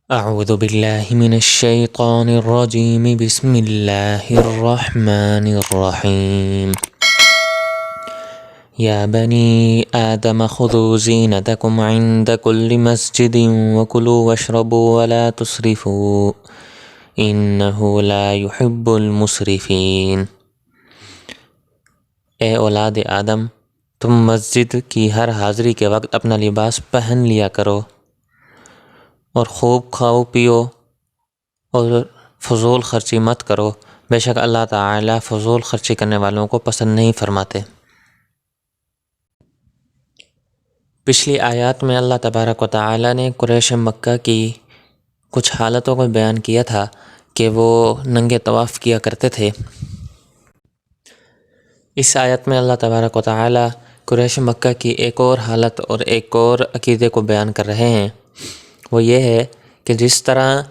اعوذ باللہ من الشیطان الرجیم بسم اللہ الرحمن الرحیم یا بنی آدم خذوا زینتکم عند کل مسجد وکلوا واشربوا ولا تسرفوا انہ لا يحب المسرفین۔ اے اولاد آدم، تم مسجد کی ہر حاضری کے وقت اپنا لباس پہن لیا کرو اور خوب کھاؤ پیو اور فضول خرچی مت کرو، بے شک اللہ تعالیٰ فضول خرچی کرنے والوں کو پسند نہیں فرماتے۔ پچھلی آیات میں اللہ تبارک و تعالیٰ نے قریش مکہ کی کچھ حالتوں کو بیان کیا تھا کہ وہ ننگے طواف کیا کرتے تھے۔ اس آیت میں اللہ تبارک و تعالیٰ قریش مکہ کی ایک اور حالت اور ایک اور عقیدے کو بیان کر رہے ہیں۔ وہ یہ ہے کہ جس طرح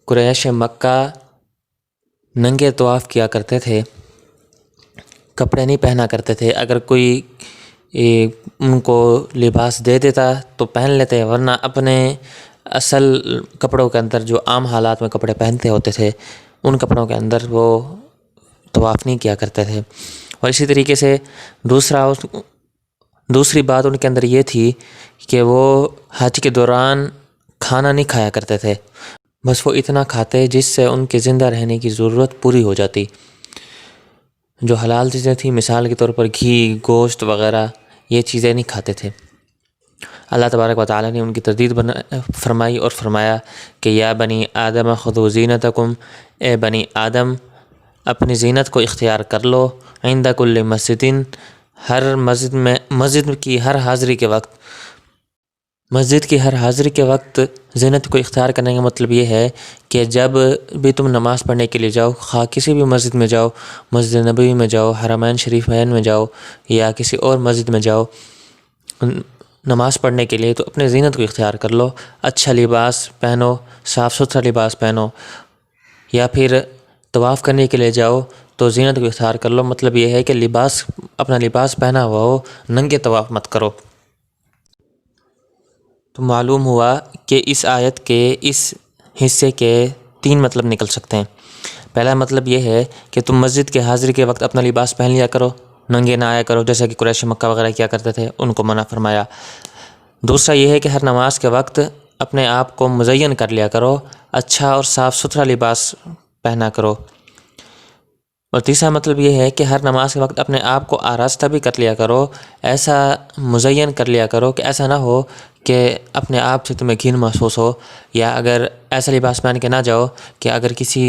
قریش مکہ ننگے طواف کیا کرتے تھے، کپڑے نہیں پہنا کرتے تھے، اگر کوئی ان کو لباس دے دیتا تو پہن لیتے، ورنہ اپنے اصل کپڑوں کے اندر جو عام حالات میں کپڑے پہنتے ہوتے تھے ان کپڑوں کے اندر وہ طواف نہیں کیا کرتے تھے۔ اور اسی طریقے سے دوسری بات ان کے اندر یہ تھی کہ وہ حج کے دوران کھانا نہیں کھایا کرتے تھے، بس وہ اتنا کھاتے جس سے ان کے زندہ رہنے کی ضرورت پوری ہو جاتی۔ جو حلال چیزیں تھیں، مثال کے طور پر گھی، گوشت وغیرہ، یہ چیزیں نہیں کھاتے تھے۔ اللہ تبارک و تعالیٰ نے ان کی تردید فرمائی اور فرمایا کہ یا بنی آدم خذوا زینتکم، اے بنی آدم اپنی زینت کو اختیار کر لو، عند کل مسجد، ہر مسجد کی ہر حاضری کے وقت زینت کو اختیار کرنے کا مطلب یہ ہے کہ جب بھی تم نماز پڑھنے کے لیے جاؤ، خواہ کسی بھی مسجد میں جاؤ، مسجد نبوی میں جاؤ، حرمین شریفین میں جاؤ یا کسی اور مسجد میں جاؤ نماز پڑھنے کے لیے، تو اپنے زینت کو اختیار کر لو، اچھا لباس پہنو، صاف ستھرا لباس پہنو، یا پھر طواف کرنے کے لیے جاؤ تو زینت کو اختیار کر لو۔ مطلب یہ ہے کہ اپنا لباس پہنا ہوا ہو، ننگے طواف مت کرو۔ تو معلوم ہوا کہ اس آیت کے اس حصے کے 3 مطلب نکل سکتے ہیں۔ پہلا مطلب یہ ہے کہ تم مسجد کے حاضری کے وقت اپنا لباس پہن لیا کرو، ننگے نہ آیا کرو، جیسا کہ قریش مکہ وغیرہ کیا کرتے تھے، ان کو منع فرمایا۔ دوسرا یہ ہے کہ ہر نماز کے وقت اپنے آپ کو مزین کر لیا کرو، اچھا اور صاف ستھرا لباس پہنا کرو۔ اور تیسرا مطلب یہ ہے کہ ہر نماز کے وقت اپنے آپ کو آراستہ بھی کر لیا کرو، ایسا مزین کر لیا کرو کہ ایسا نہ ہو کہ اپنے آپ سے تمہیں گھن محسوس ہو، یا اگر ایسا لباس پہن کے نہ جاؤ کہ اگر کسی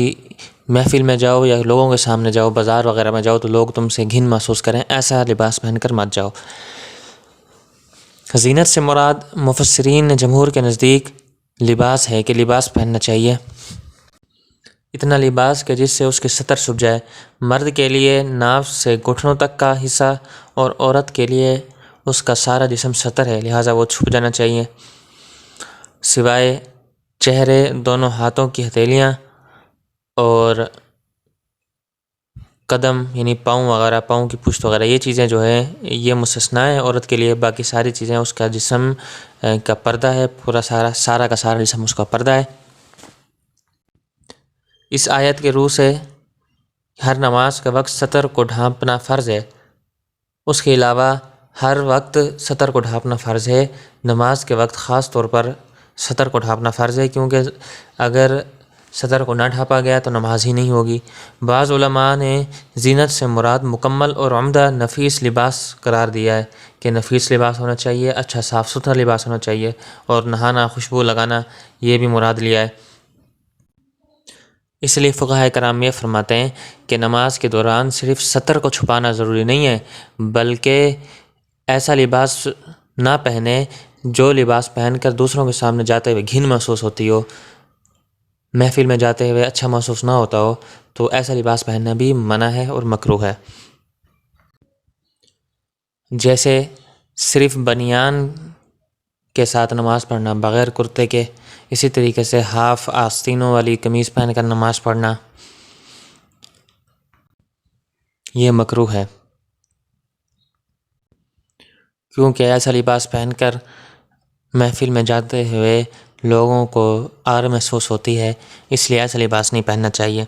محفل میں جاؤ یا لوگوں کے سامنے جاؤ، بازار وغیرہ میں جاؤ تو لوگ تم سے گھن محسوس کریں، ایسا لباس پہن کر مت جاؤ۔ زینت سے مراد مفسرین جمہور کے نزدیک لباس ہے کہ لباس پہننا چاہیے، اتنا لباس کہ جس سے اس کی سطر چھپ جائے۔ مرد کے لیے ناف سے گھٹنوں تک کا حصہ اور عورت کے لیے اس کا سارا جسم سطر ہے، لہٰذا وہ چھپ جانا چاہیے، سوائے چہرے، دونوں ہاتھوں کی ہتھیلیاں اور قدم یعنی پاؤں وغیرہ، پاؤں کی پشت وغیرہ، یہ چیزیں جو ہیں یہ مستثنیٰ ہیں عورت کے لیے، باقی ساری چیزیں اس کا جسم کا پردہ ہے، پورا سارا کا سارا جسم اس کا پردہ ہے۔ اس آیت کے روح سے ہر نماز کے وقت سطر کو ڈھانپنا فرض ہے، اس کے علاوہ ہر وقت سطر کو ڈھانپنا فرض ہے، نماز کے وقت خاص طور پر سطر کو ڈھانپنا فرض ہے، کیونکہ اگر سطر کو نہ ڈھانپا گیا تو نماز ہی نہیں ہوگی۔ بعض علماء نے زینت سے مراد مکمل اور عمدہ نفیس لباس قرار دیا ہے کہ نفیس لباس ہونا چاہیے، اچھا صاف ستھرا لباس ہونا چاہیے، اور نہانا، خوشبو لگانا، یہ بھی مراد لیا ہے۔ اس لیے فقہاء کرام یہ فرماتے ہیں کہ نماز کے دوران صرف سطر کو چھپانا ضروری نہیں ہے، بلکہ ایسا لباس نہ پہنے جو لباس پہن کر دوسروں کے سامنے جاتے ہوئے گھن محسوس ہوتی ہو، محفل میں جاتے ہوئے اچھا محسوس نہ ہوتا ہو، تو ایسا لباس پہننا بھی منع ہے اور مکروہ ہے۔ جیسے صرف بنیان کے ساتھ نماز پڑھنا بغیر کرتے کے، اسی طریقے سے ہاف آستینوں والی قمیض پہن کر نماز پڑھنا یہ مکروہ ہے، کیونکہ ایسا لباس پہن کر محفل میں جاتے ہوئے لوگوں کو آر محسوس ہوتی ہے، اس لیے ایسا لباس نہیں پہننا چاہیے۔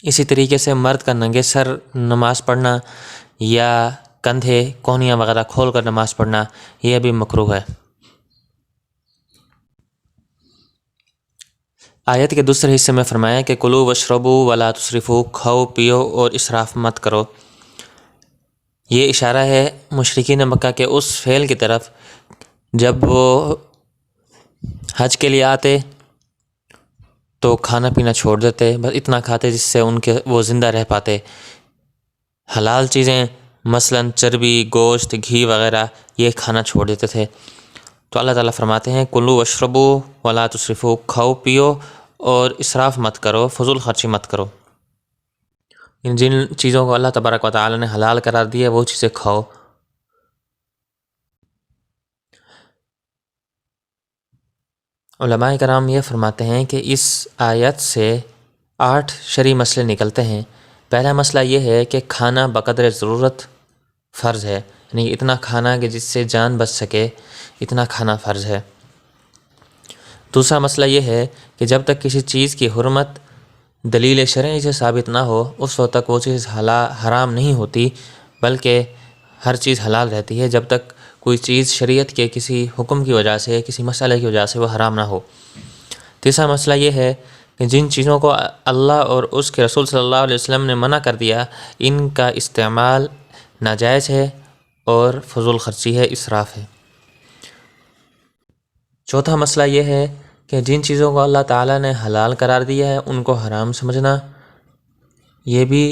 اسی طریقے سے مرد کا ننگے سر نماز پڑھنا یا کندھے کونیاں وغیرہ کھول کر نماز پڑھنا یہ بھی مکروہ ہے۔ آیت کے دوسرے حصے میں فرمایا کہ کلوا واشربوا ولا تسرفوا، کھاؤ پیو اور اسراف مت کرو۔ یہ اشارہ ہے مشرکین مکہ کے اس فعل کی طرف جب وہ حج کے لیے آتے تو کھانا پینا چھوڑ دیتے، بس اتنا کھاتے جس سے وہ زندہ رہ پاتے۔ حلال چیزیں مثلاً چربی، گوشت، گھی وغیرہ یہ کھانا چھوڑ دیتے تھے۔ تو اللہ تعالیٰ فرماتے ہیں کلوا واشربوا ولا تسرفوا، کھاؤ پیو اور اسراف مت کرو، فضول خرچی مت کرو۔ جن چیزوں کو اللہ تبارک و تعالیٰ نے حلال قرار دیا وہ چیزیں کھاؤ۔ علماء کرام یہ فرماتے ہیں کہ اس آیت سے 8 شرعی مسئلے نکلتے ہیں۔ پہلا مسئلہ یہ ہے کہ کھانا بقدر ضرورت فرض ہے، یعنی اتنا کھانا کہ جس سے جان بچ سکے، اتنا کھانا فرض ہے۔ دوسرا مسئلہ یہ ہے کہ جب تک کسی چیز کی حرمت دلیل شرعی سے ثابت نہ ہو اس وقت تک وہ چیز حرام نہیں ہوتی، بلکہ ہر چیز حلال رہتی ہے جب تک کوئی چیز شریعت کے کسی حکم کی وجہ سے، کسی مسئلے کی وجہ سے وہ حرام نہ ہو۔ تیسرا مسئلہ یہ ہے کہ جن چیزوں کو اللہ اور اس کے رسول صلی اللہ علیہ وسلم نے منع کر دیا ان کا استعمال ناجائز ہے اور فضول خرچی ہے، اسراف ہے۔ چوتھا مسئلہ یہ ہے کہ جن چیزوں کو اللہ تعالیٰ نے حلال قرار دیا ہے ان کو حرام سمجھنا یہ بھی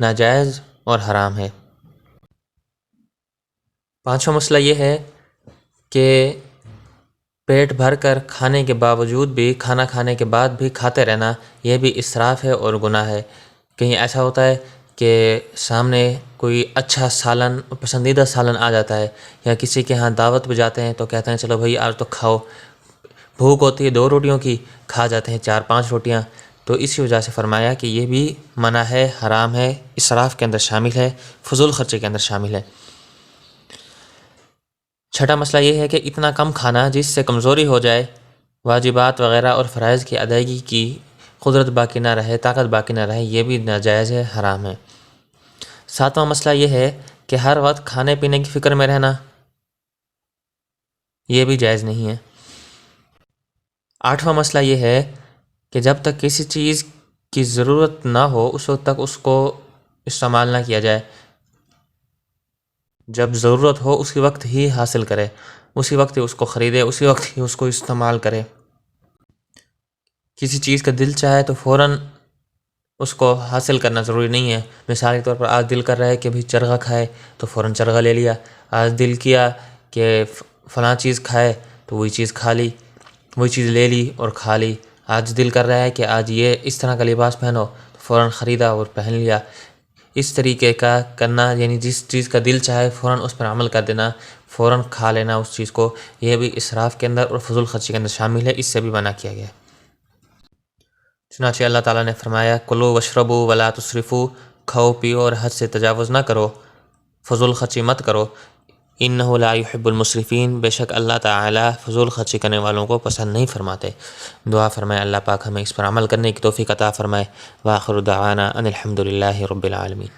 ناجائز اور حرام ہے۔ پانچواں مسئلہ یہ ہے کہ پیٹ بھر کر کھانے کے باوجود بھی، کھانا کھانے کے بعد بھی کھاتے رہنا یہ بھی اسراف ہے اور گناہ ہے۔ کہیں ایسا ہوتا ہے کہ سامنے کوئی اچھا سالن، پسندیدہ سالن آ جاتا ہے، یا کسی کے ہاں دعوت پہ جاتے ہیں تو کہتے ہیں چلو بھائی آج تو کھاؤ، بھوک ہوتی ہے 2 روٹیوں کی، کھا جاتے ہیں 4-5 روٹیاں۔ تو اسی وجہ سے فرمایا کہ یہ بھی منع ہے، حرام ہے، اسراف کے اندر شامل ہے، فضول خرچے کے اندر شامل ہے۔ چھٹا مسئلہ یہ ہے کہ اتنا کم کھانا جس سے کمزوری ہو جائے، واجبات وغیرہ اور فرائض کی ادائیگی کی قدرت باقی نہ رہے، طاقت باقی نہ رہے، یہ بھی ناجائز ہے، حرام ہے۔ ساتواں مسئلہ یہ ہے کہ ہر وقت کھانے پینے کی فکر میں رہنا، یہ بھی جائز نہیں ہے۔ آٹھواں مسئلہ یہ ہے کہ جب تک کسی چیز کی ضرورت نہ ہو اس وقت تک اس کو استعمال نہ کیا جائے، جب ضرورت ہو اسی وقت ہی حاصل کرے، اسی وقت ہی اس کو خریدے، اسی وقت ہی اس کو استعمال کرے۔ کسی چیز کا دل چاہے تو فوراً اس کو حاصل کرنا ضروری نہیں ہے۔ مثال کے طور پر آج دل کر رہا ہے کہ بھی چرغہ کھائے تو فوراً چرغہ لے لیا، آج دل کیا کہ فلاں چیز کھائے تو وہی چیز کھا لی، وہی چیز لے لی اور کھا لی۔ آج دل کر رہا ہے کہ آج یہ اس طرح کا لباس پہنو تو فوراً خریدا اور پہن لیا۔ اس طریقے کا کرنا، یعنی جس چیز کا دل چاہے فوراً اس پر عمل کر دینا، فوراً کھا لینا اس چیز کو، یہ بھی اسراف کے اندر اور فضول خرچی کے اندر شامل ہے، اس سے بھی منع کیا گیا۔ چنانچہ اللہ تعالیٰ نے فرمایا کلوا واشربوا ولا تسرفوا، کھاؤ پیو اور حد سے تجاوز نہ کرو، فضول خرچی مت کرو، انہ لا يحب المسرفین، بے شک اللہ تعالیٰ فضول خرچی کرنے والوں کو پسند نہیں فرماتے۔ دعا فرمائے اللہ پاک ہمیں اس پر عمل کرنے کی توفیق عطا فرمائے۔ وآخر دعوانا ان الحمد للہ رب العالمین۔